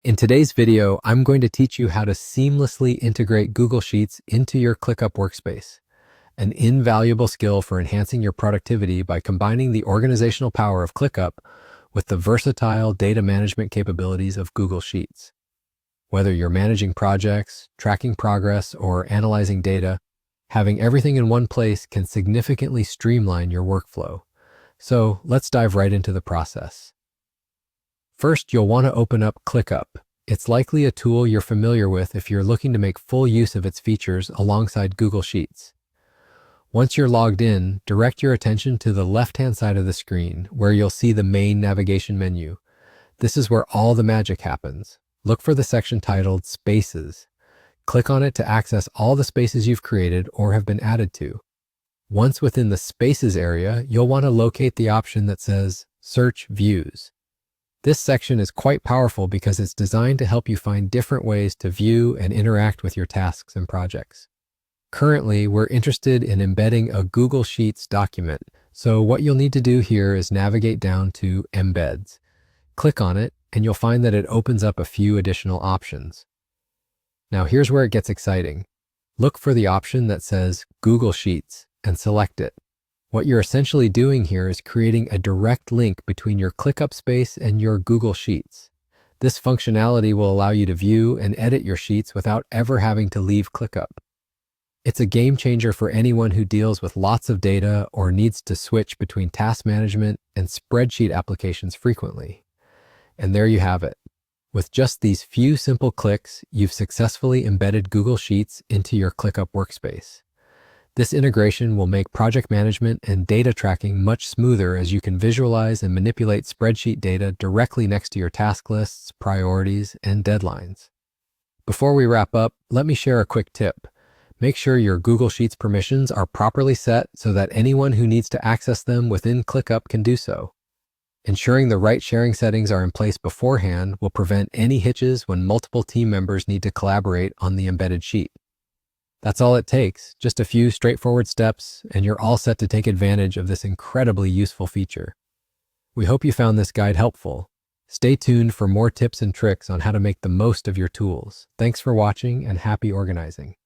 In today's video, I'm going to teach you how to seamlessly integrate Google Sheets into your ClickUp workspace, an invaluable skill for enhancing your productivity by combining the organizational power of ClickUp with the versatile data management capabilities of Google Sheets. Whether you're managing projects, tracking progress, or analyzing data, having everything in one place can significantly streamline your workflow. So let's dive right into the process. First, you'll want to open up ClickUp. It's likely a tool you're familiar with if you're looking to make full use of its features alongside Google Sheets. Once you're logged in, direct your attention to the left-hand side of the screen where you'll see the main navigation menu. This is where all the magic happens. Look for the section titled Spaces. Click on it to access all the spaces you've created or have been added to. Once within the Spaces area, you'll want to locate the option that says Search Views. This section is quite powerful because it's designed to help you find different ways to view and interact with your tasks and projects. Currently, we're interested in embedding a Google Sheets document, so what you'll need to do here is navigate down to Embeds. Click on it, and you'll find that it opens up a few additional options. Now here's where it gets exciting. Look for the option that says Google Sheets and select it. What you're essentially doing here is creating a direct link between your ClickUp space and your Google Sheets. This functionality will allow you to view and edit your sheets without ever having to leave ClickUp. It's a game changer for anyone who deals with lots of data or needs to switch between task management and spreadsheet applications frequently. And there you have it. With just these few simple clicks, you've successfully embedded Google Sheets into your ClickUp workspace. This integration will make project management and data tracking much smoother as you can visualize and manipulate spreadsheet data directly next to your task lists, priorities, and deadlines. Before we wrap up, let me share a quick tip. Make sure your Google Sheets permissions are properly set so that anyone who needs to access them within ClickUp can do so. Ensuring the right sharing settings are in place beforehand will prevent any hitches when multiple team members need to collaborate on the embedded sheet. That's all it takes, just a few straightforward steps, and you're all set to take advantage of this incredibly useful feature. We hope you found this guide helpful. Stay tuned for more tips and tricks on how to make the most of your tools. Thanks for watching and happy organizing.